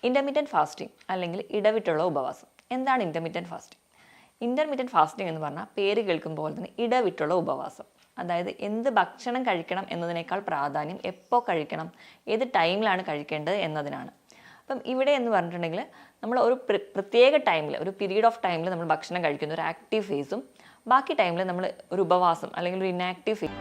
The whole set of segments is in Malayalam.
ഇൻ്റർമീഡിയറ്റ് ഫാസ്റ്റിംഗ് അല്ലെങ്കിൽ ഇടവിട്ടുള്ള ഉപവാസം. എന്താണ് ഇൻ്റർമീഡിയറ്റ് ഫാസ്റ്റിംഗ്? ഇൻ്റർമീഡിയറ്റ് ഫാസ്റ്റിംഗ് എന്ന് പറഞ്ഞാൽ പേര് കേൾക്കുമ്പോൾ തന്നെ ഇടവിട്ടുള്ള ഉപവാസം. അതായത് എന്ത് ഭക്ഷണം കഴിക്കണം എന്നതിനേക്കാൾ പ്രാധാന്യം എപ്പോൾ കഴിക്കണം, ഏത് ടൈമിലാണ് കഴിക്കേണ്ടത് എന്നതിനാണ്. അപ്പം ഇവിടെ എന്ന് പറഞ്ഞിട്ടുണ്ടെങ്കിൽ നമ്മൾ ഒരു പ്രത്യേക ടൈമിൽ, ഒരു പീരീഡ് ഓഫ് ടൈമിൽ നമ്മൾ ഭക്ഷണം കഴിക്കുന്ന ഒരു ആക്റ്റീവ് ഫേസും ബാക്കി ടൈമിൽ നമ്മൾ ഒരു ഉപവാസം അല്ലെങ്കിൽ ഒരു ഇനാക്റ്റീവ് ഫേസ്.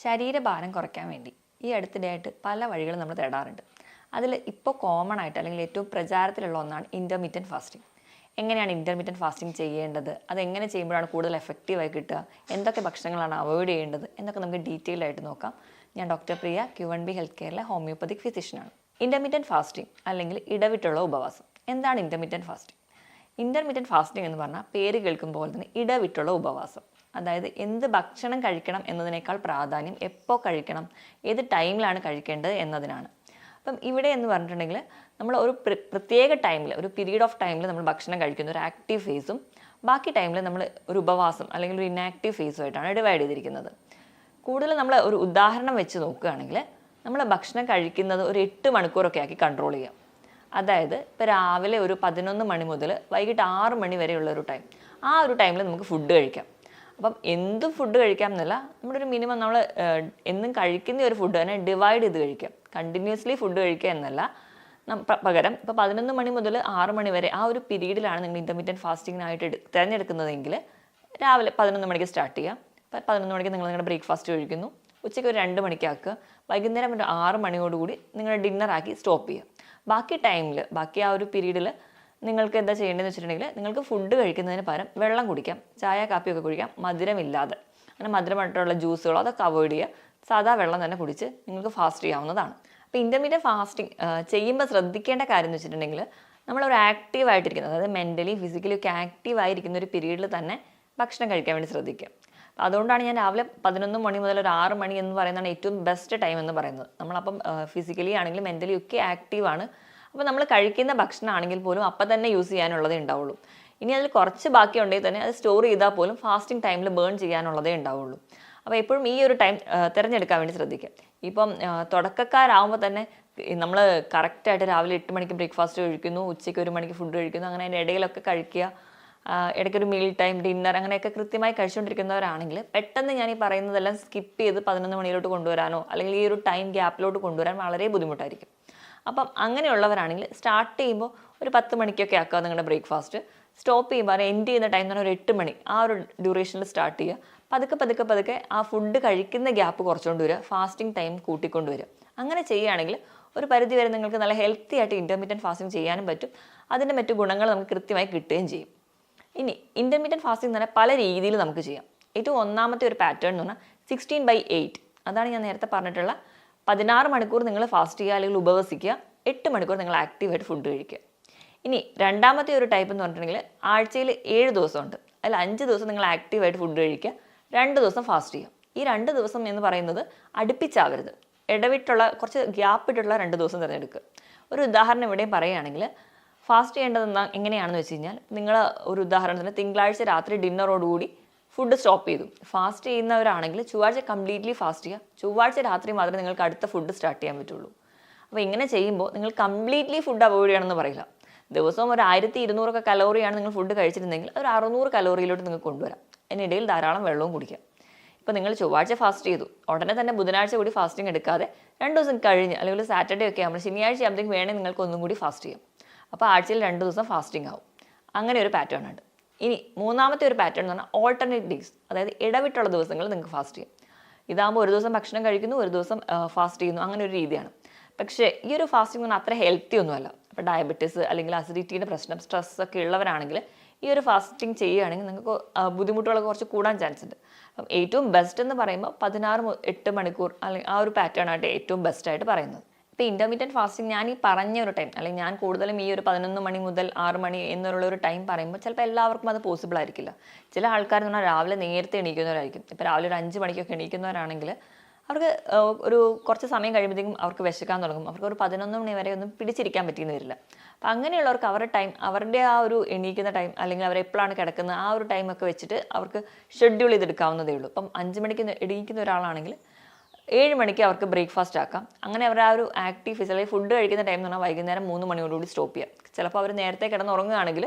ശരീരഭാരം കുറയ്ക്കാൻ വേണ്ടി ഈ അടുത്തിടെയായിട്ട് പല വഴികളും നമ്മൾ തേടാറുണ്ട്. അതിൽ ഇപ്പോൾ കോമൺ ആയിട്ട് അല്ലെങ്കിൽ ഏറ്റവും പ്രചാരത്തിലുള്ള ഒന്നാണ് ഇൻ്റർമീഡിയറ്റ് ഫാസ്റ്റിംഗ്. എങ്ങനെയാണ് ഇൻ്റർമീഡിയറ്റ് ഫാസ്റ്റിംഗ് ചെയ്യേണ്ടത്, അതെങ്ങനെ ചെയ്യുമ്പോഴാണ് കൂടുതൽ എഫക്റ്റീവായി കിട്ടുക, എന്തൊക്കെ ഭക്ഷണങ്ങളാണ് അവോയ്ഡ് ചെയ്യേണ്ടത് എന്നൊക്കെ നമുക്ക് ഡീറ്റെയിൽ ആയിട്ട് നോക്കാം. ഞാൻ ഡോക്ടർ പ്രിയ, Q1B ഹെൽത്ത് കെയറിലെ ഹോമിയോപ്പതിക് ഫിസിഷ്യനാണ്. ഇൻ്റർമീഡിയറ്റ് ഫാസ്റ്റിംഗ് അല്ലെങ്കിൽ ഇടവിട്ടുള്ള ഉപവാസം. എന്താണ് ഇൻ്റർമീഡിയറ്റ് ഫാസ്റ്റിംഗ്? ഇൻ്റർമീഡിയറ്റ് ഫാസ്റ്റിംഗ് എന്ന് പറഞ്ഞാൽ പേര് കേൾക്കുമ്പോൾ തന്നെ ഇടവിട്ടുള്ള ഉപവാസം. അതായത് എന്ത് ഭക്ഷണം കഴിക്കണം എന്നതിനേക്കാൾ പ്രാധാന്യം എപ്പോൾ കഴിക്കണം, ഏത് ടൈമിലാണ് കഴിക്കേണ്ടത് എന്നതിനാണ്. അപ്പം ഇവിടെ എന്ന് പറഞ്ഞിട്ടുണ്ടെങ്കിൽ നമ്മൾ ഒരു പ്രത്യേക ടൈമിൽ, ഒരു പീരീഡ് ഓഫ് ടൈമിൽ നമ്മൾ ഭക്ഷണം കഴിക്കുന്ന ഒരു ആക്റ്റീവ് ഫേസും ബാക്കി ടൈമിൽ നമ്മൾ ഒരു ഉപവാസം അല്ലെങ്കിൽ ഒരു ഇനാക്റ്റീവ് ഫേസുമായിട്ടാണ് ഡിവൈഡ് ചെയ്തിരിക്കുന്നത്. കൂടുതൽ നമ്മൾ ഒരു ഉദാഹരണം വെച്ച് നോക്കുകയാണെങ്കിൽ നമ്മൾ ഭക്ഷണം കഴിക്കുന്നത് ഒരു 8 മണിക്കൂറൊക്കെ ആക്കി കൺട്രോൾ ചെയ്യാം. അതായത് ഇപ്പോൾ രാവിലെ ഒരു 11 മണി മുതൽ വൈകിട്ട് 6 മണി വരെയുള്ള ഒരു ടൈം, ആ ഒരു ടൈമിൽ നമുക്ക് ഫുഡ് കഴിക്കാം. അപ്പം എന്തും ഫുഡ് കഴിക്കാം എന്നല്ല, നമ്മുടെ ഒരു മിനിമം നമ്മൾ എന്നും കഴിക്കുന്ന ഒരു ഫുഡ് തന്നെ ഡിവൈഡ് ചെയ്ത് കഴിക്കാം. കണ്ടിന്യൂസ്ലി ഫുഡ് കഴിക്കുക എന്നല്ല, പകരം ഇപ്പോൾ 11 മണി മുതൽ 6 മണി വരെ ആ ഒരു പീരീഡിലാണ് നിങ്ങൾ ഇൻ്റർമീഡിയറ്റ് ഫാസ്റ്റിങ്ങിനായിട്ട് തിരഞ്ഞെടുക്കുന്നതെങ്കിൽ രാവിലെ 11 മണിക്ക് സ്റ്റാർട്ട് ചെയ്യാം. 11 മണിക്ക് നിങ്ങൾ നിങ്ങളുടെ ബ്രേക്ക്ഫാസ്റ്റ് കഴിക്കുന്നു, ഉച്ചയ്ക്ക് ഒരു 2 മണിക്കാക്കുക, വൈകുന്നേരം ഒരു 6 മണിയോടുകൂടി നിങ്ങൾ ഡിന്നറാക്കി സ്റ്റോപ്പ് ചെയ്യുക. ബാക്കി ടൈമിൽ, ബാക്കി ആ ഒരു പീരീഡിൽ നിങ്ങൾക്ക് എന്താ ചെയ്യേണ്ടതെന്ന് വെച്ചിട്ടുണ്ടെങ്കിൽ നിങ്ങൾക്ക് ഫുഡ് കഴിക്കുന്നതിന് പകരം വെള്ളം കുടിക്കാം, ചായ കാപ്പിയൊക്കെ കുടിക്കാം, മധുരമില്ലാതെ. അങ്ങനെ മധുരമായിട്ടുള്ള ജ്യൂസുകളോ അതൊക്കെ അവോയ്ഡ് ചെയ്യുക. സാധാ വെള്ളം തന്നെ കുടിച്ച് നിങ്ങൾക്ക് ഫാസ്റ്റ് ചെയ്യാവുന്നതാണ്. അപ്പോൾ ഇൻ്റർമീഡിയറ്റ് ഫാസ്റ്റിംഗ് ചെയ്യുമ്പോൾ ശ്രദ്ധിക്കേണ്ട കാര്യം എന്ന് വെച്ചിട്ടുണ്ടെങ്കിൽ നമ്മളൊരു ആക്റ്റീവ് ആയിട്ടിരിക്കുന്നത്, അതായത് മെൻ്റലി ഫിസിക്കലി ഒക്കെ ആക്റ്റീവ് ആയിരിക്കുന്ന ഒരു പീരീഡിൽ തന്നെ ഭക്ഷണം കഴിക്കാൻ വേണ്ടി ശ്രദ്ധിക്കുക. അപ്പോൾ അതുകൊണ്ടാണ് ഞാൻ രാവിലെ 11 മണി മുതൽ ഒരു 6 മണി എന്ന് പറയുന്നതാണ് ഏറ്റവും ബെസ്റ്റ് ടൈം എന്ന് പറയുന്നത്. നമ്മളപ്പം ഫിസിക്കലി ആണെങ്കിലും മെൻ്റലി ഒക്കെ ആക്റ്റീവാണ്. അപ്പോൾ നമ്മൾ കഴിക്കുന്ന ഭക്ഷണമാണെങ്കിൽ പോലും അപ്പം തന്നെ യൂസ് ചെയ്യാനുള്ളതേ ഉണ്ടാവുള്ളൂ. ഇനി അതിൽ കുറച്ച് ബാക്കി ഉണ്ടെങ്കിൽ തന്നെ അത് സ്റ്റോർ ചെയ്താൽ പോലും ഫാസ്റ്റിംഗ് ടൈമിൽ ബേൺ ചെയ്യാനുള്ളതേ ഉണ്ടാവുള്ളൂ. അപ്പോൾ എപ്പോഴും ഈ ഒരു ടൈം തിരഞ്ഞെടുക്കാൻ വേണ്ടി ശ്രദ്ധിക്കുക. ഇപ്പം തുടക്കക്കാരാകുമ്പോൾ തന്നെ നമ്മൾ കറക്റ്റായിട്ട് രാവിലെ 8 മണിക്ക് ബ്രേക്ക്ഫാസ്റ്റ് കഴിക്കുന്നു, ഉച്ചയ്ക്ക് 1 മണിക്ക് ഫുഡ് കഴിക്കുന്നു, അങ്ങനെ അതിൻ്റെ ഇടയിലൊക്കെ കഴിക്കുക, ഇടയ്ക്കൊരു മീൽ ടൈം, ഡിന്നർ അങ്ങനെയൊക്കെ കൃത്യമായി കഴിച്ചുകൊണ്ടിരിക്കുന്നവരാണെങ്കിൽ പെട്ടെന്ന് ഞാൻ ഈ പറയുന്നതെല്ലാം സ്കിപ്പ് ചെയ്ത് 11 മണിയിലോട്ട് കൊണ്ടുവരാനോ അല്ലെങ്കിൽ ഈ ഒരു ടൈം ഗ്യാപ്പിലോട്ട് കൊണ്ടുവരാൻ വളരെ ബുദ്ധിമുട്ടായിരിക്കും. അപ്പം അങ്ങനെയുള്ളവരാണെങ്കിൽ സ്റ്റാർട്ട് ചെയ്യുമ്പോൾ ഒരു 10 മണിക്കൊക്കെ ആക്കുക നിങ്ങളുടെ ബ്രേക്ക്ഫാസ്റ്റ്, സ്റ്റോപ്പ് ചെയ്യുമ്പോൾ എൻഡ് ചെയ്യുന്ന ടൈം എന്ന് പറഞ്ഞാൽ ഒരു 8 മണി, ആ ഒരു ഡ്യൂറേഷനിൽ സ്റ്റാർട്ട് ചെയ്യുക. പതുക്കെ ആ ഫുഡ് കഴിക്കുന്ന ഗ്യാപ്പ് കുറച്ചുകൊണ്ട് വരിക, ഫാസ്റ്റിംഗ് ടൈം കൂട്ടിക്കൊണ്ട് വരിക. അങ്ങനെ ചെയ്യുകയാണെങ്കിൽ ഒരു പരിധി വരെ നിങ്ങൾക്ക് നല്ല ഹെൽത്തി ആയിട്ട് ഇൻ്റർമീഡിയറ്റ് ഫാസ്റ്റിംഗ് ചെയ്യാനും പറ്റും. അതിൻ്റെ മറ്റു ഗുണങ്ങൾ നമുക്ക് കൃത്യമായി കിട്ടുകയും ചെയ്യും. ഇനി ഇൻ്റർമീഡിയറ്റ് ഫാസ്റ്റിംഗ് എന്ന് പറഞ്ഞാൽ പല രീതിയിൽ നമുക്ക് ചെയ്യാം. ഏറ്റവും ഒന്നാമത്തെ ഒരു പാറ്റേൺ എന്ന് പറഞ്ഞാൽ 16/8. അതാണ് ഞാൻ നേരത്തെ പറഞ്ഞിട്ടുള്ള 16 മണിക്കൂർ നിങ്ങൾ ഫാസ്റ്റ് ചെയ്യുക അല്ലെങ്കിൽ ഉപവസിക്കുക, 8 മണിക്കൂർ നിങ്ങൾ ആക്റ്റീവായിട്ട് ഫുഡ് കഴിക്കുക. ഇനി രണ്ടാമത്തെ ഒരു ടൈപ്പ് എന്ന് പറഞ്ഞിട്ടുണ്ടെങ്കിൽ ആഴ്ചയിൽ 7 ദിവസമുണ്ട്. അതിൽ 5 ദിവസം നിങ്ങൾ ആക്റ്റീവായിട്ട് ഫുഡ് കഴിക്കുക, 2 ദിവസം ഫാസ്റ്റ് ചെയ്യുക. ഈ 2 ദിവസം എന്ന് പറയുന്നത് അടുപ്പിച്ചാവരുത്, ഇടവിട്ടുള്ള കുറച്ച് ഗ്യാപ്പ് ഇട്ടുള്ള 2 ദിവസം തിരഞ്ഞെടുക്കുക. ഒരു ഉദാഹരണം ഇവിടെ പറയുകയാണെങ്കിൽ ഫാസ്റ്റ് ചെയ്യേണ്ടത് എങ്ങനെയാണെന്ന് വെച്ച് കഴിഞ്ഞാൽ, നിങ്ങൾ ഒരു ഉദാഹരണത്തിന് തിങ്കളാഴ്ച രാത്രി ഡിന്നറോടുകൂടി ഫുഡ് സ്റ്റോപ്പ് ചെയ്തു. ഫാസ്റ്റ് ചെയ്യുന്നവരാണെങ്കിൽ ചൊവ്വാഴ്ച കംപ്ലീറ്റ്ലി ഫാസ്റ്റ് ചെയ്യുക, ചൊവ്വാഴ്ച രാത്രി മാത്രമേ നിങ്ങൾക്ക് അടുത്ത ഫുഡ് സ്റ്റാർട്ട് ചെയ്യാൻ പറ്റുള്ളൂ. അപ്പോൾ ഇങ്ങനെ ചെയ്യുമ്പോൾ നിങ്ങൾ കംപ്ലീറ്റ്ലി ഫുഡ് അവോയ്ഡ് ചെയ്യണമെന്ന് പറയില്ല. ദിവസവും ഒരു 1200 കലോറിയാണ് നിങ്ങൾ ഫുഡ് കഴിച്ചിരുന്നെങ്കിൽ ഒരു 600 കലോറിയിലോട്ട് നിങ്ങൾക്ക് കൊണ്ടുവരാം. അതിനിടയിൽ ധാരാളം വെള്ളവും കുടിക്കാം. ഇപ്പോൾ നിങ്ങൾ ചൊവ്വാഴ്ച ഫാസ്റ്റ് ചെയ്തു, ഉടനെ തന്നെ ബുധനാഴ്ച കൂടി ഫാസ്റ്റിംഗ് എടുക്കാതെ 2 ദിവസം കഴിഞ്ഞ് അല്ലെങ്കിൽ സാറ്റർഡേ ഒക്കെ ആകുമ്പോൾ ശനിയാഴ്ച ആകുമ്പോഴത്തേക്ക് വേണമെങ്കിൽ നിങ്ങൾക്ക് ഒന്നും കൂടി ഫാസ്റ്റ് ചെയ്യാം. അപ്പോൾ ആഴ്ചയിൽ 2 ദിവസം ഫാസ്റ്റിംഗ് ആവും. അങ്ങനെ ഒരു പാറ്റേൺ ഉണ്ട്. ഇനി മൂന്നാമത്തെ ഒരു പാറ്റേൺ എന്ന് പറഞ്ഞാൽ ഓൾട്ടർനേറ്റ് ഡേയ്സ്, അതായത് ഇടവിട്ടുള്ള ദിവസങ്ങൾ നിങ്ങൾക്ക് ഫാസ്റ്റ് ചെയ്യാം. ഇതാകുമ്പോൾ ഒരു ദിവസം ഭക്ഷണം കഴിക്കുന്നു, ഒരു ദിവസം ഫാസ്റ്റ് ചെയ്യുന്നു, അങ്ങനെ ഒരു രീതിയാണ്. പക്ഷേ ഈ ഒരു ഫാസ്റ്റിംഗ് എന്ന് പറഞ്ഞാൽ അത്ര ഹെൽത്തി ഒന്നുമല്ല. ഇപ്പോൾ ഡയബറ്റീസ് അല്ലെങ്കിൽ അസിഡിറ്റിയുടെ പ്രശ്നം, സ്ട്രെസ് ഒക്കെ ഉള്ളവരാണെങ്കിൽ ഈ ഒരു ഫാസ്റ്റിംഗ് ചെയ്യുകയാണെങ്കിൽ നിങ്ങൾക്ക് ബുദ്ധിമുട്ടുകളൊക്കെ കുറച്ച് കൂടാൻ ചാൻസ് ഉണ്ട്. അപ്പം ഏറ്റവും ബെസ്റ്റ് എന്ന് പറയുമ്പോൾ 16-8 മണിക്കൂർ അല്ലെങ്കിൽ ആ ഒരു പാറ്റേൺ ആയിട്ട് ഏറ്റവും ബെസ്റ്റായിട്ട് പറയുന്നത്. ഇപ്പോൾ ഇൻ്റർമീഡിയറ്റ് ഫാസ്റ്റിംഗ് ഞാൻ ഈ പറഞ്ഞ ഒരു ടൈം, അല്ലെങ്കിൽ ഞാൻ കൂടുതലും ഈ ഒരു 11 മണി മുതൽ 6 മണി എന്നുള്ള ഒരു ടൈം പറയുമ്പോൾ ചിലപ്പോൾ എല്ലാവർക്കും അത് പോസിബിൾ ആയിരിക്കില്ല. ചില ആൾക്കാർ എന്ന് പറഞ്ഞാൽ രാവിലെ നേരത്തെ എണീക്കുന്നവരായിരിക്കും. ഇപ്പോൾ രാവിലെ ഒരു 5 മണിക്കൊക്കെ എണീക്കുന്നവരാണെങ്കിൽ അവർക്ക് ഒരു കുറച്ച് സമയം കഴിയുമ്പോഴത്തേക്കും അവർക്ക് വിശക്കാൻ തുടങ്ങും. അവർക്ക് ഒരു 11 മണി വരെ ഒന്നും പിടിച്ചിരിക്കാൻ പറ്റിയെന്ന് വരില്ല. അപ്പം അങ്ങനെയുള്ളവർക്ക് അവരുടെ ടൈം, അവരുടെ ആ ഒരു എണീക്കുന്ന ടൈം അല്ലെങ്കിൽ അവരെപ്പോഴാണ് കിടക്കുന്നത് ആ ഒരു ടൈമൊക്കെ വെച്ചിട്ട് അവർക്ക് ഷെഡ്യൂൾ ചെയ്തെടുക്കാവുന്നതേ ഉള്ളൂ. ഇപ്പം 5 മണിക്ക് എണീക്കുന്ന ഒരാളാണെങ്കിൽ 7 മണിക്ക് അവർക്ക് ബ്രേക്ക്ഫാസ്റ്റ് ആക്കാം. അങ്ങനെ അവർ ആ ഒരു ആക്റ്റീവ് ഫിസിക്കലി ഫുഡ് കഴിക്കുന്ന ടൈം എന്ന് പറഞ്ഞാൽ വൈകുന്നേരം 3 മണിയോടുകൂടി സ്റ്റോപ്പ് ചെയ്യാം. ചിലപ്പോൾ അവർ നേരത്തെ കിടന്നുറങ്ങുകയാണെങ്കിൽ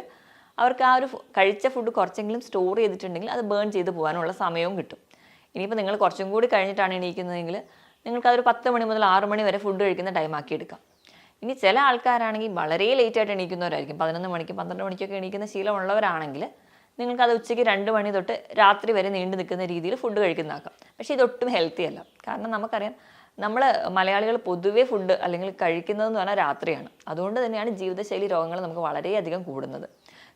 അവർക്ക് ആ ഒരു കഴിച്ച ഫുഡ് കുറച്ചെങ്കിലും സ്റ്റോർ ചെയ്തിട്ടുണ്ടെങ്കിൽ അത് ബേൺ ചെയ്ത് പോകാനുള്ള സമയവും കിട്ടും. ഇനിയിപ്പോൾ നിങ്ങൾ കുറച്ചും കൂടി കഴിഞ്ഞിട്ടാണ് എണീക്കുന്നതെങ്കിൽ നിങ്ങൾക്കതൊരു 10 മണി മുതൽ 6 മണി വരെ ഫുഡ് കഴിക്കുന്ന ടൈമാക്കി എടുക്കാം. ഇനി ചില ആൾക്കാരാണെങ്കിൽ വളരെ ലേറ്റായിട്ട് എണീക്കുന്നവരായിരിക്കും, 11 മണിക്ക് 12 മണിക്കൊക്കെ എണീക്കുന്ന ശീലമുള്ളവരാണെങ്കിൽ നിങ്ങൾക്കത് ഉച്ചയ്ക്ക് 2 മണി തൊട്ട് രാത്രി വരെ നീണ്ടു നിൽക്കുന്ന രീതിയിൽ ഫുഡ് കഴിക്കുന്നതാക്കാം. പക്ഷേ ഇതൊട്ടും ഹെൽത്തി അല്ല. കാരണം നമുക്കറിയാം നമ്മൾ മലയാളികൾ പൊതുവേ ഫുഡ് അല്ലെങ്കിൽ കഴിക്കുന്നതെന്ന് പറഞ്ഞാൽ രാത്രിയാണ്. അതുകൊണ്ട് തന്നെയാണ് ജീവിതശൈലി രോഗങ്ങൾ നമുക്ക് വളരെയധികം കൂടുന്നത്.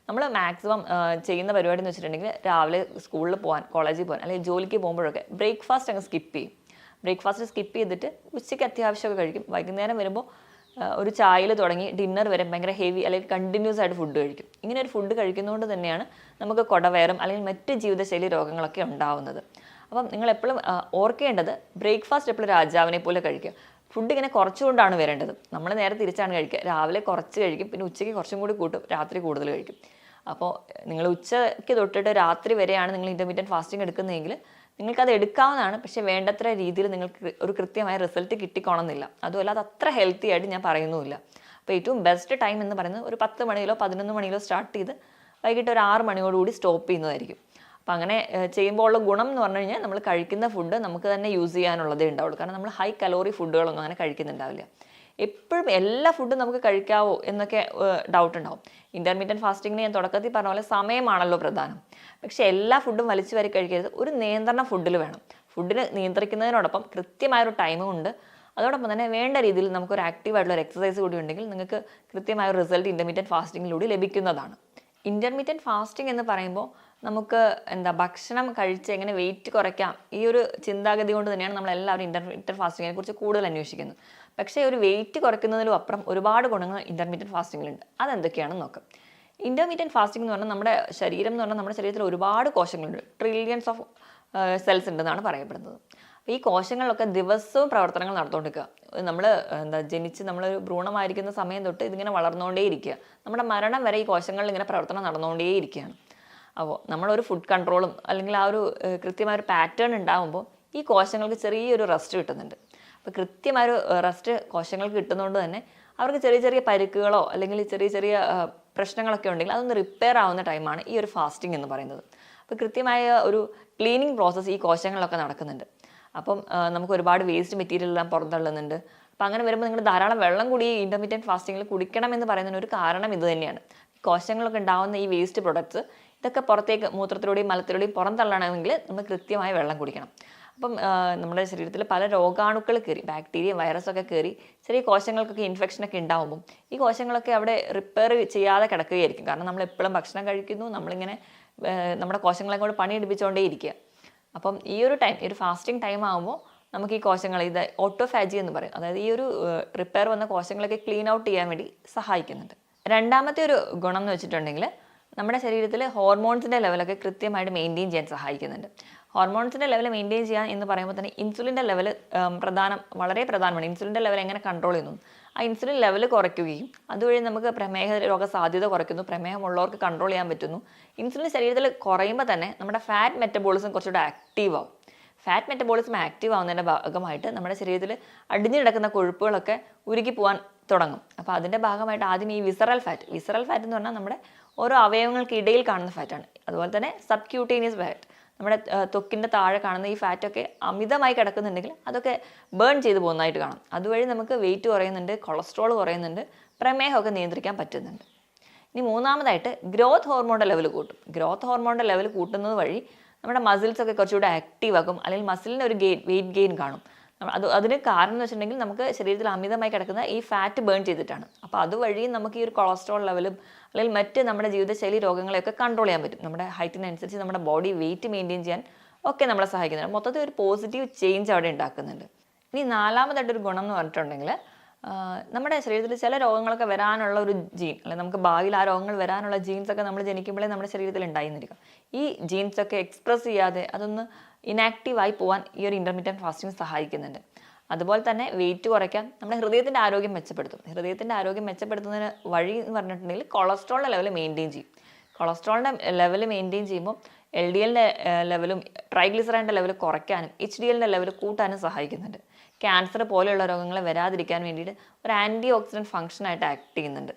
നമ്മൾ മാക്സിമം ചെയ്യുന്ന പരിപാടി എന്ന് വെച്ചിട്ടുണ്ടെങ്കിൽ രാവിലെ സ്കൂളിൽ പോകാൻ, കോളേജിൽ പോകാൻ അല്ലെങ്കിൽ ജോലിക്ക് പോകുമ്പോഴൊക്കെ ബ്രേക്ക്ഫാസ്റ്റ് അങ്ങ് സ്കിപ്പ് ചെയ്യും. ബ്രേക്ക്ഫാസ്റ്റ് സ്കിപ്പ് ചെയ്തിട്ട് ഉച്ചയ്ക്ക് അത്യാവശ്യമൊക്കെ കഴിക്കും. വൈകുന്നേരം വരുമ്പോൾ ഒരു ചായയിൽ തുടങ്ങി ഡിന്നർ വരെ ഭയങ്കര ഹെവി അല്ലെങ്കിൽ കണ്ടിന്യൂസ് ആയിട്ട് ഫുഡ് കഴിക്കും. ഇങ്ങനെ ഒരു ഫുഡ് കഴിക്കുന്നതുകൊണ്ട് തന്നെയാണ് നമുക്ക് കുടവയറും അല്ലെങ്കിൽ മറ്റ് ജീവിതശൈലി രോഗങ്ങളൊക്കെ ഉണ്ടാവുന്നത്. അപ്പം നിങ്ങൾ എപ്പോഴും ഓർക്കേണ്ടത് ബ്രേക്ക്ഫാസ്റ്റ് എപ്പോഴും രാജാവിനെ പോലെ കഴിക്കുക. ഫുഡ് ഇങ്ങനെ കുറച്ചുകൊണ്ടാണ് വരേണ്ടത്. നമ്മൾ നേരെ തിരിച്ചാണ് കഴിക്കുക. രാവിലെ കുറച്ച് കഴിക്കും, പിന്നെ ഉച്ചയ്ക്ക് കുറച്ചും കൂടി കൂട്ടും, രാത്രി കൂടുതൽ കഴിക്കും. അപ്പോൾ നിങ്ങൾ ഉച്ചയ്ക്ക് തൊട്ടിട്ട് രാത്രി വരെയാണ് നിങ്ങൾ ഇൻ്റർമീഡിയറ്റ് ഫാസ്റ്റിംഗ് എടുക്കുന്നതെങ്കിൽ നിങ്ങൾക്കത് എടുക്കാവുന്നതാണ്. പക്ഷേ വേണ്ടത്ര രീതിയിൽ നിങ്ങൾക്ക് ഒരു കൃത്യമായ റിസൾട്ട് കിട്ടിക്കോണമെന്നില്ല. അതുമല്ല അത് അത്ര ഹെൽത്തി ആയിട്ട് ഞാൻ പറയുന്നുമില്ല. അപ്പോൾ ഏറ്റവും ബെസ്റ്റ് ടൈം എന്ന് പറയുന്നത് ഒരു 10 മണിയിലോ 11 മണിയിലോ സ്റ്റാർട്ട് ചെയ്ത് വൈകിട്ട് ഒരു 6 മണിയോടുകൂടി സ്റ്റോപ്പ് ചെയ്യുന്നതായിരിക്കും. അപ്പോൾ അങ്ങനെ ചെയ്യുമ്പോൾ ഉള്ള ഗുണം എന്ന് പറഞ്ഞു കഴിഞ്ഞാൽ നമ്മൾ കഴിക്കുന്ന ഫുഡ് നമുക്ക് തന്നെ യൂസ് ചെയ്യാനുള്ളതേ ഉണ്ടാവുള്ളൂ. കാരണം നമ്മൾ ഹൈ കലോറി ഫുഡുകളൊന്നും അങ്ങനെ കഴിക്കുന്നുണ്ടാവില്ല. എപ്പോഴും എല്ലാ ഫുഡും നമുക്ക് കഴിക്കാവോ എന്നൊക്കെ ഡൗട്ട് ഉണ്ടാവും. ഇൻ്റർമീഡിയറ്റ് ഫാസ്റ്റിങ്ങിന് ഞാൻ തുടക്കത്തിൽ പറഞ്ഞ പോലെ സമയമാണല്ലോ പ്രധാനം. പക്ഷേ എല്ലാ ഫുഡും വലിച്ചു വാരി കഴിക്കരുത്. ഒരു നിയന്ത്രണം ഫുഡിൽ വേണം. ഫുഡിന് നിയന്ത്രിക്കുന്നതിനോടൊപ്പം കൃത്യമായൊരു ടൈമും ഉണ്ട്. അതോടൊപ്പം തന്നെ വേണ്ട രീതിയിൽ നമുക്കൊരു ആക്റ്റീവായിട്ടുള്ള ഒരു എക്സസൈസ് കൂടി ഉണ്ടെങ്കിൽ നിങ്ങൾക്ക് കൃത്യമായ ഒരു റിസൾട്ട് ഇൻ്റർമീഡിയറ്റ് ഫാസ്റ്റിങ്ങിലൂടെ ലഭിക്കുന്നതാണ്. ഇൻ്റർമീഡിയറ്റ് ഫാസ്റ്റിംഗ് എന്ന് പറയുമ്പോൾ നമുക്ക് ഭക്ഷണം കഴിച്ച് എങ്ങനെ വെയിറ്റ് കുറയ്ക്കാം, ഈ ഒരു ചിന്താഗതി കൊണ്ട് തന്നെയാണ് നമ്മളെല്ലാവരും ഇൻ്റർമീഡിയറ്റ് ഫാസ്റ്റിങ്ങിനെ കുറിച്ച് കൂടുതൽ അന്വേഷിക്കുന്നത്. പക്ഷേ ഒരു വെയിറ്റ് കുറയ്ക്കുന്നതിലും അപ്പുറം ഒരുപാട് ഗുണങ്ങൾ ഇൻ്റർമീഡിയറ്റ് ഫാസ്റ്റിങ്ങിലുണ്ട്. അതെന്തൊക്കെയാണെന്ന് നോക്കാം. ഇൻ്റർമീഡിയറ്റ് ഫാസ്റ്റിംഗ് എന്ന് പറഞ്ഞാൽ നമ്മുടെ ശരീരം എന്ന് പറഞ്ഞാൽ നമ്മുടെ ശരീരത്തിൽ ഒരുപാട് കോശങ്ങളുണ്ട്. ട്രില്യൺസ് ഓഫ് സെൽസ് ഉണ്ടെന്നാണ് പറയപ്പെടുന്നത്. അപ്പോൾ ഈ കോശങ്ങളിലൊക്കെ ദിവസവും പ്രവർത്തനങ്ങൾ നടന്നുകൊണ്ടിരിക്കുക. നമ്മൾ ജനിച്ച് നമ്മളൊരു ഭ്രൂണമായിരിക്കുന്ന സമയം തൊട്ട് ഇതിങ്ങനെ വളർന്നുകൊണ്ടേയിരിക്കുക. നമ്മുടെ മരണം വരെ ഈ കോശങ്ങളിൽ ഇങ്ങനെ പ്രവർത്തനം നടന്നുകൊണ്ടേയിരിക്കുകയാണ്. അപ്പോൾ നമ്മളൊരു ഫുഡ് കൺട്രോളും അല്ലെങ്കിൽ ആ ഒരു കൃത്യമായൊരു പാറ്റേൺ ഉണ്ടാകുമ്പോൾ ഈ കോശങ്ങൾക്ക് ചെറിയൊരു റെസ്റ്റ് കിട്ടുന്നുണ്ട്. അപ്പോൾ കൃത്യമായൊരു റെസ്റ്റ് കോശങ്ങൾക്ക് കിട്ടുന്നതുകൊണ്ട് തന്നെ അവർക്ക് ചെറിയ ചെറിയ പരിക്കുകളോ അല്ലെങ്കിൽ ചെറിയ ചെറിയ പ്രശ്നങ്ങളൊക്കെ ഉണ്ടെങ്കിൽ അതൊന്ന് റിപ്പയർ ആവുന്ന ടൈമാണ് ഈ ഒരു ഫാസ്റ്റിംഗ് എന്ന് പറയുന്നത്. അപ്പോൾ കൃത്യമായ ഒരു ക്ലീനിങ് പ്രോസസ്സ് ഈ കോശങ്ങളിലൊക്കെ നടക്കുന്നുണ്ട്. അപ്പം നമുക്ക് ഒരുപാട് വേസ്റ്റ് മെറ്റീരിയൽ എല്ലാം പുറന്തള്ളുന്നുണ്ട്. അപ്പം അങ്ങനെ വരുമ്പോൾ നിങ്ങൾ ധാരാളം വെള്ളം കൂടി ഈ ഇൻ്റർമീഡിയറ്റ് ഫാസ്റ്റിങ്ങിൽ കുടിക്കണം എന്ന് പറയുന്നതിന് ഒരു കാരണം ഇത് തന്നെയാണ്. കോശങ്ങളൊക്കെ ഉണ്ടാകുന്ന ഈ വേസ്റ്റ് പ്രൊഡക്ട്സ് ഇതൊക്കെ പുറത്തേക്ക് മൂത്രത്തിലൂടെയും മലത്തിലൂടെയും പുറന്തള്ളണമെങ്കിൽ നമ്മൾ കൃത്യമായി വെള്ളം കുടിക്കണം. അപ്പം നമ്മുടെ ശരീരത്തിൽ പല രോഗാണുക്കൾ കയറി, ബാക്ടീരിയ വൈറസൊക്കെ കയറി ചെറിയ കോശങ്ങൾക്കൊക്കെ ഇൻഫെക്ഷനൊക്കെ ഉണ്ടാകുമ്പം ഈ കോശങ്ങളൊക്കെ അവിടെ റിപ്പയർ ചെയ്യാതെ കിടക്കുകയായിരിക്കും. കാരണം നമ്മൾ എപ്പോഴും ഭക്ഷണം കഴിക്കുന്നു, നമ്മളിങ്ങനെ നമ്മുടെ കോശങ്ങളെ കൊണ്ട് പണിയെടുപ്പിച്ചുകൊണ്ടേ ഇരിക്കുക. അപ്പം ഈ ഒരു ടൈം, ഈ ഒരു ഫാസ്റ്റിംഗ് ടൈം ആകുമ്പോൾ നമുക്ക് ഈ കോശങ്ങൾ, ഇത് ഓട്ടോഫാജി എന്ന് പറയും, അതായത് ഈ ഒരു റിപ്പയർ വന്ന കോശങ്ങളൊക്കെ ക്ലീൻ ഔട്ട് ചെയ്യാൻ വേണ്ടി സഹായിക്കുന്നുണ്ട്. രണ്ടാമത്തെ ഒരു ഗുണം എന്ന് വെച്ചിട്ടുണ്ടെങ്കിൽ നമ്മുടെ ശരീരത്തിൽ ഹോർമോൺസിൻ്റെ ലെവലൊക്കെ കൃത്യമായിട്ട് മെയിൻറ്റെയിൻ ചെയ്യാൻ സഹായിക്കുന്നുണ്ട്. ഹോർമോൺസിൻ്റെ ലെവൽ മെയിൻറ്റെയിൻ ചെയ്യാൻ എന്ന് പറയുമ്പോൾ തന്നെ ഇൻസുലിൻ്റെ ലെവൽ വളരെ പ്രധാനമാണ്. ഇൻസുലിൻ്റെ ലെവൽ എങ്ങനെ കൺട്രോൾ ചെയ്യുന്നു, ആ ഇൻസുലിൻ ലെവൽ കുറയ്ക്കുകയും അതുവഴി നമുക്ക് പ്രമേഹ രോഗ സാധ്യത കുറയ്ക്കുന്നു, പ്രമേഹമുള്ളവർക്ക് കൺട്രോൾ ചെയ്യാൻ പറ്റുന്നു. ഇൻസുലിൻ ശരീരത്തിൽ കുറയുമ്പോൾ തന്നെ നമ്മുടെ ഫാറ്റ് മെറ്റബോളിസം കുറച്ചുകൂടെ ആക്റ്റീവ് ആവും. ഫാറ്റ് മെറ്റബോളിസം ആക്റ്റീവ് ആവുന്നതിൻ്റെ ഭാഗമായിട്ട് നമ്മുടെ ശരീരത്തിൽ അടിഞ്ഞു കിടക്കുന്ന കൊഴുപ്പുകളൊക്കെ ഉരുക്കി പോകാൻ തുടങ്ങും. അപ്പോൾ അതിൻ്റെ ഭാഗമായിട്ട് ആദ്യം ഈ വിസറൽ ഫാറ്റ് എന്ന് പറഞ്ഞാൽ നമ്മുടെ ഓരോ അവയവങ്ങൾക്ക് ഇടയിൽ കാണുന്ന ഫാറ്റാണ്. അതുപോലെ തന്നെ സബ്ക്യൂട്ടേനിയസ് ഫാറ്റ്, നമ്മുടെ ത്വക്കിൻ്റെ താഴെ കാണുന്ന ഈ ഫാറ്റൊക്കെ അമിതമായി കിടക്കുന്നുണ്ടെങ്കിൽ അതൊക്കെ ബേൺ ചെയ്ത് പോകുന്നതായിട്ട് കാണാം. അതുവഴി നമുക്ക് വെയിറ്റ് കുറയുന്നുണ്ട്, കൊളസ്ട്രോൾ കുറയുന്നുണ്ട്, പ്രമേഹമൊക്കെ നിയന്ത്രിക്കാൻ പറ്റുന്നുണ്ട്. ഇനി മൂന്നാമതായിട്ട് ഗ്രോത്ത് ഹോർമോണിൻ്റെ ലെവൽ കൂട്ടും. ഗ്രോത്ത് ഹോർമോണിൻ്റെ ലെവൽ കൂട്ടുന്നത് വഴി നമ്മുടെ മസിൽസൊക്കെ കുറച്ചുകൂടെ ആക്റ്റീവ് ആക്കും, അല്ലെങ്കിൽ മസിലിന് ഒരു വെയിറ്റ് ഗെയിൻ കാണും. അതിന് കാരണം എന്ന് വെച്ചിട്ടുണ്ടെങ്കിൽ നമുക്ക് ശരീരത്തിൽ അമിതമായി കിടക്കുന്ന ഈ ഫാറ്റ് ബേൺ ചെയ്തിട്ടാണ്. അപ്പോൾ അതുവഴി നമുക്ക് ഈ ഒരു കൊളസ്ട്രോൾ ലെവലും അല്ലെങ്കിൽ മറ്റ് നമ്മുടെ ജീവിതശൈലി രോഗങ്ങളെയൊക്കെ കൺട്രോൾ ചെയ്യാൻ പറ്റും. നമ്മുടെ ഹൈറ്റിനനുസരിച്ച് നമ്മുടെ ബോഡി വെയിറ്റ് മെയിൻറ്റെയിൻ ചെയ്യാൻ ഒക്കെ നമ്മളെ സഹായിക്കുന്നുണ്ട്. മൊത്തത്തിൽ ഒരു പോസിറ്റീവ് ചേഞ്ച് അവിടെ ഉണ്ടാക്കുന്നുണ്ട്. ഇനി നാലാമതായിട്ടൊരു ഗുണം എന്ന് പറഞ്ഞിട്ടുണ്ടെങ്കിൽ നമ്മുടെ ശരീരത്തിൽ ചില രോഗങ്ങളൊക്കെ വരാനുള്ള ഒരു ജീൻ, അല്ലെങ്കിൽ നമുക്ക് ഭാവിയിൽ ആ രോഗങ്ങൾ വരാനുള്ള ജീൻസൊക്കെ നമ്മൾ ജനിക്കുമ്പോഴേ നമ്മുടെ ശരീരത്തിൽ ഉണ്ടായിരിക്കും. ഈ ജീൻസൊക്കെ എക്സ്പ്രസ് ചെയ്യാതെ അതൊന്ന് ഇനാക്റ്റീവായി പോകാൻ ഈ ഒരു ഇൻ്റർമീഡിയറ്റ് ഫാസ്റ്റിംഗ് സഹായിക്കുന്നുണ്ട്. അതുപോലെ തന്നെ വെയിറ്റ് കുറയ്ക്കാൻ നമ്മുടെ ഹൃദയത്തിൻ്റെ ആരോഗ്യം മെച്ചപ്പെടുത്തും. ഹൃദയത്തിൻ്റെ ആരോഗ്യം മെച്ചപ്പെടുത്തുന്നതിന് വഴി എന്ന് പറഞ്ഞിട്ടുണ്ടെങ്കിൽ കൊളസ്ട്രോളിൻ്റെ ലെവൽ മെയിൻറ്റെയിൻ ചെയ്യും. കൊളസ്ട്രോളിൻ്റെ ലെവൽ മെയിൻറ്റെയിൻ ചെയ്യുമ്പോൾ LDLൻ്റെ ലെവലും ട്രൈഗ്ലിസറൈഡിൻ്റെ ലെവൽ കുറയ്ക്കാനും HDLൻ്റെ ലെവൽ കൂട്ടാനും സഹായിക്കുന്നുണ്ട്. ക്യാൻസർ പോലെയുള്ള രോഗങ്ങളെ വരാതിരിക്കാൻ വേണ്ടിയിട്ട് ഒരു ആൻറ്റി ഓക്സിഡൻറ്റ് ഫംഗ്ഷനായിട്ട് ആക്ട് ചെയ്യുന്നുണ്ട്.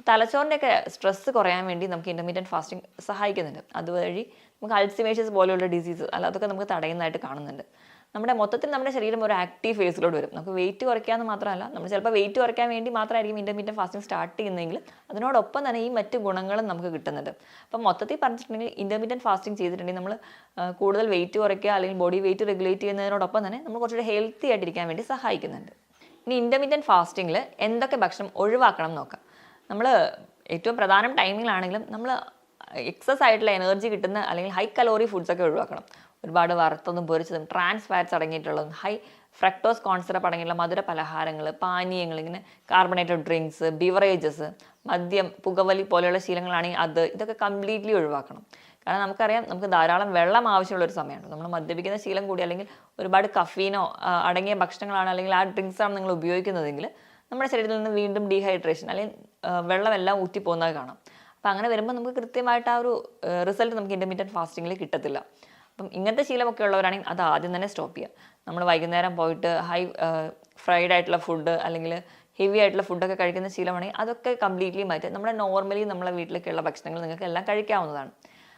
തലച്ചോറിൻ്റെയൊക്കെ സ്ട്രെസ്സ് കുറയാൻ വേണ്ടി നമുക്ക് ഇൻ്റർമീഡിയറ്റ് ഫാസ്റ്റിംഗ് സഹായിക്കുന്നുണ്ട്. അതുവഴി നമുക്ക് അൾസിമേഷ്യസ് പോലെയുള്ള ഡിസീസസ് അതൊക്കെ നമുക്ക് തടയുന്നതായിട്ട് കാണുന്നുണ്ട്. മൊത്തത്തിൽ നമ്മുടെ ശരീരം ഒരു ആക്റ്റീവ് ഫേസിലോട്ട് വരും. നമുക്ക് വെയിറ്റ് കുറയ്ക്കാമെന്ന് മാത്രമല്ല, നമ്മൾ ചിലപ്പോൾ വെയിറ്റ് കുറയ്ക്കാൻ വേണ്ടി മാത്രമായിരിക്കും ഇൻ്റർമീഡിയറ്റ് ഫാസ്റ്റിംഗ് സ്റ്റാർട്ട് ചെയ്യുന്നതെങ്കിൽ അതിനോടൊപ്പം തന്നെ ഈ മറ്റ് ഗുണങ്ങളും നമുക്ക് കിട്ടുന്നുണ്ട്. അപ്പം മൊത്തത്തിൽ പറഞ്ഞിട്ടുണ്ടെങ്കിൽ ഇൻ്റർമീഡിയറ്റ് ഫാസ്റ്റിംഗ് ചെയ്തിട്ടുണ്ടെങ്കിൽ നമ്മൾ കൂടുതൽ വെയിറ്റ് കുറയ്ക്കുക അല്ലെങ്കിൽ ബോഡി വെയിറ്റ് റെഗുലേറ്റ് ചെയ്യുന്നതിനോടൊപ്പം തന്നെ നമ്മൾ കുറച്ചുകൂടി ഹെൽത്തി ആയിട്ടിരിക്കാൻ വേണ്ടി സഹായിക്കുന്നുണ്ട്. ഇനി ഇൻ്റർമീഡിയറ്റ് ഫാസ്റ്റിങ്ങിൽ എന്തൊക്കെ ഭക്ഷണം ഒഴിവാക്കണം നോക്കാം. നമ്മൾ ഏറ്റവും പ്രധാനം ടൈമിങ്ങിലാണെങ്കിലും നമ്മൾ എക്സസ് ആയിട്ടുള്ള എനർജി കിട്ടുന്ന അല്ലെങ്കിൽ ഹൈ കലോറി ഫുഡ്സൊക്കെ ഒഴിവാക്കണം. ഒരുപാട് വറുത്തതും പൊരിച്ചതും ട്രാൻസ് ഫാറ്റ്സ് അടങ്ങിയിട്ടുള്ളതും ഹൈ ഫ്രക്ടോസ് കോൺ സിറപ്പ് അടങ്ങിയിട്ടുള്ള മധുര പലഹാരങ്ങൾ, പാനീയങ്ങൾ, ഇങ്ങനെ കാർബണേറ്റഡ് ഡ്രിങ്ക്സ്, ബിവറേജസ്, മദ്യം, പുകവലി പോലെയുള്ള ശീലങ്ങളാണെങ്കിൽ ഇതൊക്കെ കംപ്ലീറ്റ്ലി ഒഴിവാക്കണം. കാരണം നമുക്കറിയാം, നമുക്ക് ധാരാളം വെള്ളം ആവശ്യമുള്ളൊരു സമയമാണ്. നമ്മൾ മദ്യപിക്കുന്ന ശീലം കൂടി അല്ലെങ്കിൽ ഒരുപാട് കഫീനോ അടങ്ങിയ ഭക്ഷണങ്ങളാണ് അല്ലെങ്കിൽ ആ ഡ്രിങ്ക്സാണ് നിങ്ങൾ ഉപയോഗിക്കുന്നതെങ്കിൽ നമ്മുടെ ശരീരത്തിൽ നിന്ന് വീണ്ടും ഡീഹൈഡ്രേഷൻ അല്ലെങ്കിൽ വെള്ളമെല്ലാം ഊറ്റിപ്പോകുന്നത് കാണാം. അപ്പം അങ്ങനെ വരുമ്പോൾ നമുക്ക് കൃത്യമായിട്ട് ആ ഒരു റിസൾട്ട് നമുക്ക് ഇൻ്റർമീഡിയറ്റ് ഫാസ്റ്റിങ്ങിൽ കിട്ടത്തില്ല. അപ്പം ഇങ്ങനത്തെ ശീലമൊക്കെ ഉള്ളവരാണെങ്കിൽ അത് ആദ്യം തന്നെ സ്റ്റോപ്പ് ചെയ്യുക. നമ്മൾ വൈകുന്നേരം പോയിട്ട് ഹൈ ഫ്രൈഡ് ആയിട്ടുള്ള ഫുഡ് അല്ലെങ്കിൽ ഹെവി ആയിട്ടുള്ള ഫുഡൊക്കെ കഴിക്കുന്ന ശീലമാണെങ്കിൽ അതൊക്കെ കംപ്ലീറ്റ്ലി മാറ്റി നമ്മുടെ നോർമലി നമ്മളെ വീട്ടിലേക്കുള്ള ഭക്ഷണങ്ങൾ നിങ്ങൾക്ക് എല്ലാം കഴിക്കാവുന്നതാണ്.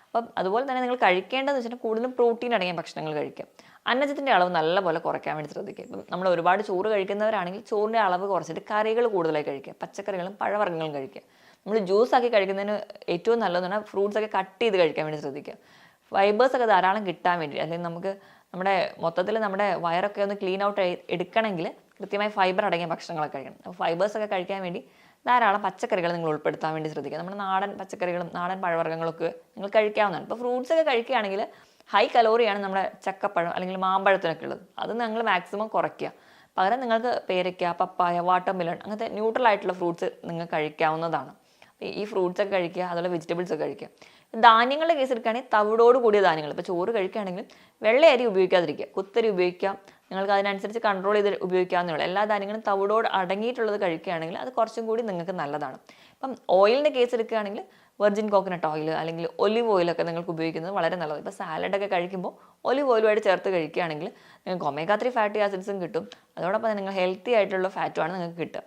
അപ്പം അതുപോലെ തന്നെ നിങ്ങൾ കഴിക്കേണ്ടതെന്ന് വെച്ചിട്ടുണ്ടെങ്കിൽ കൂടുതലും പ്രോട്ടീൻ അടങ്ങിയ ഭക്ഷണങ്ങൾ കഴിക്കുക. അന്നജത്തിൻ്റെ അളവ് നല്ലപോലെ കുറയ്ക്കാൻ വേണ്ടി ശ്രദ്ധിക്കുക. ഇപ്പം നമ്മൾ ഒരുപാട് ചോറ് കഴിക്കുന്നവരാണെങ്കിൽ ചോറിൻ്റെ അളവ് കുറച്ചിട്ട് കറികൾ കൂടുതലായി കഴിക്കുക. പച്ചക്കറികളും പഴവർഗ്ഗങ്ങളും കഴിക്കുക. നമ്മൾ ജ്യൂസ് ആക്കി കഴിക്കുന്നതിന് ഏറ്റവും നല്ലതെന്ന് പറഞ്ഞാൽ ഫ്രൂട്ട്സ് ഒക്കെ കട്ട് ചെയ്ത് കഴിക്കാൻ വേണ്ടി ശ്രദ്ധിക്കുക. ഫൈബേഴ്സ് ഒക്കെ ധാരാളം കിട്ടാൻ വേണ്ടി, അല്ലെങ്കിൽ നമുക്ക് മൊത്തത്തിൽ നമ്മുടെ വയറൊക്കെ ഒന്ന് ക്ലീൻ ഔട്ട് എടുക്കണമെങ്കിൽ കൃത്യമായി ഫൈബർ അടങ്ങിയ ഭക്ഷണങ്ങളൊക്കെ കഴിക്കണം. അപ്പോൾ ഫൈബേഴ്സ് ഒക്കെ കഴിക്കാൻ വേണ്ടി ധാരാളം പച്ചക്കറികൾ നിങ്ങൾ ഉൾപ്പെടുത്താൻ വേണ്ടി ശ്രദ്ധിക്കുക. നമ്മുടെ നാടൻ പച്ചക്കറികളും നാടൻ പഴവർഗ്ഗങ്ങളൊക്കെ നിങ്ങൾ കഴിക്കാവുന്നതാണ്. ഇപ്പോൾ ഫ്രൂട്ട്സ് ഒക്കെ കഴിക്കുകയാണെങ്കിൽ ഹൈ കലോറിയാണ് നമ്മുടെ ചക്കപ്പഴം അല്ലെങ്കിൽ മാമ്പഴത്തിനൊക്കെ ഉള്ളത്. അത് നിങ്ങൾ മാക്സിമം കുറയ്ക്കുക. പകരം നിങ്ങൾക്ക് പേരയ്ക്ക, പപ്പായ, വാട്ടർമെലൺ അങ്ങനത്തെ ന്യൂട്രൽ ആയിട്ടുള്ള ഫ്രൂട്ട്സ് നിങ്ങൾ കഴിക്കാവുന്നതാണ്. ഈ ഫ്രൂട്ട്സ് ഒക്കെ കഴിക്കുക, അതുപോലെ വെജിറ്റബിൾസ് ഒക്കെ കഴിക്കുക. ധാന്യങ്ങളുടെ കേസ് എടുക്കുകയാണെങ്കിൽ തവിടോട് കൂടിയ ധാന്യങ്ങൾ, ഇപ്പോൾ ചോറ് കഴിക്കുകയാണെങ്കിൽ വെള്ള അരി ഉപയോഗിക്കാതിരിക്കുക, കുത്തരി ഉപയോഗിക്കാം. നിങ്ങൾക്ക് അതിനനുസരിച്ച് കൺട്രോൾ ചെയ്ത് ഉപയോഗിക്കാവുന്നേ ഉള്ളൂ. എല്ലാ ധാന്യങ്ങളും തവിടോട് അടങ്ങിയിട്ടുള്ളത് കഴിക്കുകയാണെങ്കിൽ അത് കുറച്ചും കൂടി നിങ്ങൾക്ക് നല്ലതാണ്. ഇപ്പം ഓയിലിൻ്റെ കേസ് എടുക്കുകയാണെങ്കിൽ വെർജിൻ കോക്കനട്ട് ഓയിൽ അല്ലെങ്കിൽ ഒലിവ് ഓയിലൊക്കെ നിങ്ങൾക്ക് ഉപയോഗിക്കുന്നത് വളരെ നല്ലത്. ഇപ്പോൾ സാലഡൊക്കെ കഴിക്കുമ്പോൾ ഒലിവ് ഓയിലുമായിട്ട് ചേർത്ത് കഴിക്കുകയാണെങ്കിൽ നിങ്ങൾക്ക് ഒമേഗ 3 ഫാറ്റി ആസിഡ്സും കിട്ടും. അതോടൊപ്പം തന്നെ നിങ്ങൾ ഹെൽത്തി ആയിട്ടുള്ള ഫാറ്റുമാണ് നിങ്ങൾക്ക് കിട്ടുക.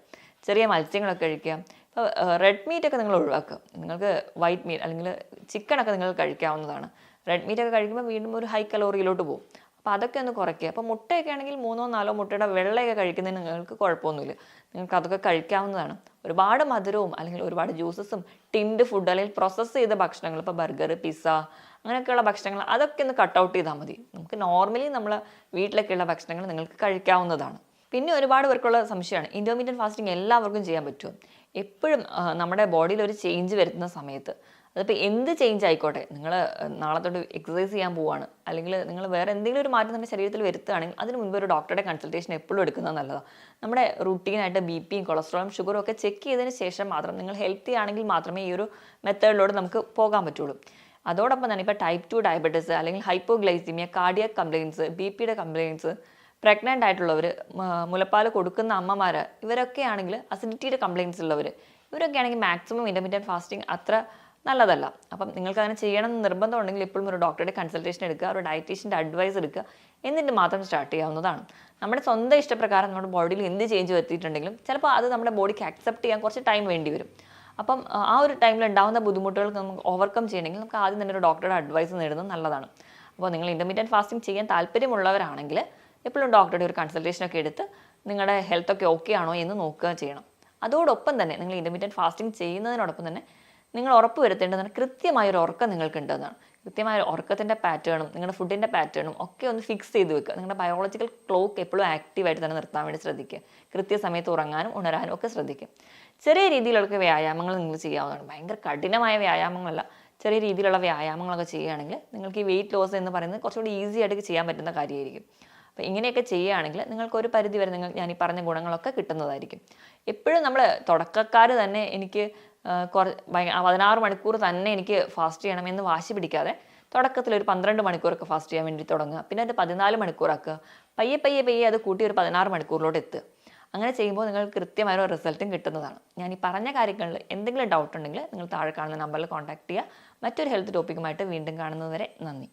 ചെറിയ മത്സ്യങ്ങളൊക്കെ കഴിക്കുക. ഇപ്പോൾ റെഡ് മീറ്റൊക്കെ നിങ്ങൾ ഒഴിവാക്കുക. നിങ്ങൾക്ക് വൈറ്റ് മീറ്റ് അല്ലെങ്കിൽ ചിക്കനൊക്കെ നിങ്ങൾ കഴിക്കാവുന്നതാണ്. റെഡ് മീറ്റൊക്കെ കഴിക്കുമ്പോൾ വീണ്ടും ഒരു ഹൈ കലോറിയിലോട്ട് പോകും. അപ്പോൾ അതൊക്കെ ഒന്ന് കുറയ്ക്കുക. അപ്പോൾ മുട്ടയൊക്കെ ആണെങ്കിൽ 3-4 മുട്ടയുടെ വെള്ളയൊക്കെ കഴിക്കുന്നതിന് നിങ്ങൾക്ക് കുഴപ്പമൊന്നുമില്ല. നിങ്ങൾക്ക് അതൊക്കെ കഴിക്കാവുന്നതാണ്. ഒരുപാട് മധുരവും അല്ലെങ്കിൽ ഒരുപാട് ജ്യൂസസും ടിൻഡ് ഫുഡ് അല്ലെങ്കിൽ പ്രോസസ്സ് ചെയ്ത ഭക്ഷണങ്ങൾ, ഇപ്പോൾ ബർഗർ, പിസ്സ അങ്ങനെയൊക്കെയുള്ള ഭക്ഷണങ്ങൾ അതൊക്കെ ഒന്ന് കട്ട് ഔട്ട് ചെയ്താൽ മതി. നമുക്ക് നോർമലി നമ്മളെ വീട്ടിലൊക്കെയുള്ള ഭക്ഷണങ്ങൾ നിങ്ങൾക്ക് കഴിക്കാവുന്നതാണ്. പിന്നെ ഒരുപാട് പേർക്കുള്ള സംശയമാണ്, ഇൻ്റർമീഡിയറ്റ് ഫാസ്റ്റിംഗ് എല്ലാവർക്കും ചെയ്യാൻ പറ്റുമോ? എപ്പോഴും നമ്മുടെ ബോഡിയിൽ ഒരു ചേഞ്ച് വരുത്തുന്ന സമയത്ത്, അതിപ്പോൾ എന്ത് ചേഞ്ച് ആയിക്കോട്ടെ, നിങ്ങൾ നാളെ തൊട്ട് എക്സസൈസ് ചെയ്യാൻ പോവുകയാണ് അല്ലെങ്കിൽ നിങ്ങൾ വേറെ എന്തെങ്കിലും ഒരു മാറ്റം നമ്മുടെ ശരീരത്തിൽ വരുത്തുകയാണെങ്കിൽ അതിന് മുൻപ് ഒരു ഡോക്ടറുടെ കൺസൾട്ടേഷൻ എപ്പോഴും എടുക്കുന്നത് നല്ലതാണ്. നമ്മുടെ റുട്ടീനായിട്ട് ബിപിയും കൊളസ്ട്രോളും ഷുഗറും ഒക്കെ ചെക്ക് ചെയ്തതിന് ശേഷം മാത്രം, നിങ്ങൾ ഹെൽത്തി ആണെങ്കിൽ മാത്രമേ ഈ ഒരു മെത്തേഡിലൂടെ നമുക്ക് പോകാൻ പറ്റുള്ളൂ. അതോടൊപ്പം തന്നെ ഇപ്പോൾ ടൈപ്പ് 2 ഡയബറ്റീസ് അല്ലെങ്കിൽ ഹൈപ്പോഗ്ലൈസീമിയ, കാർഡിയാക് കംപ്ലയിൻസ്, ബിപിയുടെ കംപ്ലയിൻസ്, പ്രഗ്നൻ്റ് ആയിട്ടുള്ളവർ, മുലപ്പാൽ കൊടുക്കുന്ന അമ്മമാർ, ഇവരൊക്കെ ആണെങ്കിൽ അസിഡിറ്റിയുടെ കംപ്ലയിൻസ് ഉള്ളവർ, ഇവരൊക്കെ ആണെങ്കിൽ മാക്സിമം ഇൻ്റർമീഡിയറ്റ് ഫാസ്റ്റിംഗ് അത്ര നല്ലതല്ല. അപ്പം നിങ്ങൾക്ക് അങ്ങനെ ചെയ്യണം എന്ന് നിർബന്ധം ഉണ്ടെങ്കിൽ എപ്പോഴും ഒരു ഡോക്ടറുടെ കൺസൾട്ടേഷൻ എടുക്കുക, ഒരു ഡയറ്റീഷ്യൻ്റെ അഡ്വൈസ് എടുക്കുക, എന്നിട്ട് മാത്രം സ്റ്റാർട്ട് ചെയ്യാവുന്നതാണ്. നമ്മുടെ സ്വന്തം ഇഷ്ടപ്രകാരം നമ്മുടെ ബോഡിയിൽ എന്ത് ചേഞ്ച് വരുത്തിയിട്ടുണ്ടെങ്കിലും ചിലപ്പോൾ അത് നമ്മുടെ ബോഡിക്ക് അക്സെപ്റ്റ് ചെയ്യാൻ കുറച്ച് ടൈം വേണ്ടി വരും. അപ്പം ആ ഒരു ടൈമിൽ ഉണ്ടാകുന്ന ബുദ്ധിമുട്ടുകൾ നമുക്ക് ഓവർകം ചെയ്യണമെങ്കിൽ നമുക്ക് ആദ്യം തന്നെ ഒരു ഡോക്ടറുടെ അഡ്വൈസ് നേടുന്നത് നല്ലതാണ്. അപ്പോൾ നിങ്ങൾ ഇൻ്റർമീഡിയറ്റ് ഫാസ്റ്റിംഗ് ചെയ്യാൻ താല്പര്യമുള്ളവരാണെങ്കിൽ എപ്പോഴും ഡോക്ടറുടെ ഒരു കൺസൾട്ടേഷനൊക്കെ എടുത്ത് നിങ്ങളുടെ ഹെൽത്തൊക്കെ ഓക്കെ ആണോ എന്ന് നോക്കുക ചെയ്യണം. അതോടൊപ്പം തന്നെ നിങ്ങൾ ഇൻ്റർമീഡിയറ്റ് ഫാസ്റ്റിംഗ് ചെയ്യുന്നതിനോടൊപ്പം തന്നെ നിങ്ങൾ ഉറപ്പ് വരുത്തേണ്ടതാണ് കൃത്യമായൊരു ഉറക്കം നിങ്ങൾക്കുണ്ടെന്നാണ്. കൃത്യമായ ഉറക്കത്തിൻ്റെ പാറ്റേണും നിങ്ങളുടെ ഫുഡിൻ്റെ പാറ്റേണും ഒക്കെ ഒന്ന് ഫിക്സ് ചെയ്ത് വെക്കുക. നിങ്ങളുടെ ബയോളജിക്കൽ ക്ലോക്ക് എപ്പോഴും ആക്റ്റീവായിട്ട് തന്നെ നിർത്താൻ വേണ്ടി ശ്രദ്ധിക്കുക. കൃത്യസമയത്ത് ഉറങ്ങാനും ഉണരാനും ഒക്കെ ശ്രദ്ധിക്കുക. ചെറിയ രീതിയിലുള്ള വ്യായാമങ്ങൾ നിങ്ങൾ ചെയ്യാവുന്നതാണ്. ഭയങ്കര കഠിനമായ വ്യായാമങ്ങളല്ല, ചെറിയ രീതിയിലുള്ള വ്യായാമങ്ങളൊക്കെ ചെയ്യുകയാണെങ്കിൽ നിങ്ങൾക്ക് ഈ വെയിറ്റ് ലോസ് എന്ന് പറയുന്നത് കുറച്ചുകൂടി ഈസി ആയിട്ട് ചെയ്യാൻ പറ്റുന്ന കാര്യമായിരിക്കും. അപ്പോൾ ഇങ്ങനെയൊക്കെ ചെയ്യുകയാണെങ്കിൽ നിങ്ങൾക്കൊരു പരിധി വരെ ഞാൻ ഈ പറഞ്ഞ ഗുണങ്ങളൊക്കെ കിട്ടുന്നതായിരിക്കും. എപ്പോഴും നമ്മൾ തുടക്കക്കാർ തന്നെ എനിക്ക് 16 മണിക്കൂർ തന്നെ എനിക്ക് ഫാസ്റ്റ് ചെയ്യണമെന്ന് വാശി പിടിക്കാതെ തുടക്കത്തിൽ ഒരു 12 മണിക്കൂറൊക്കെ ഫാസ്റ്റ് ചെയ്യാൻ വേണ്ടി തുടങ്ങുക. പിന്നെ അത് 14 മണിക്കൂറാക്കുക. പയ്യെ അത് കൂട്ടി ഒരു 16 മണിക്കൂറിലോട്ട് എത്തുക. അങ്ങനെ ചെയ്യുമ്പോൾ നിങ്ങൾക്ക് കൃത്യമായ ഒരു റിസൾട്ടും കിട്ടുന്നതാണ്. ഞാൻ ഈ പറഞ്ഞ കാര്യങ്ങളിൽ എന്തെങ്കിലും ഡൗട്ട് ഉണ്ടെങ്കിൽ നിങ്ങൾ താഴെ കാണുന്ന നമ്പറിൽ കോൺടാക്ട് ചെയ്യുക. മറ്റൊരു ഹെൽത്ത് ടോപ്പിക്കുമായിട്ട് വീണ്ടും കാണുന്നതുവരെ നന്ദി.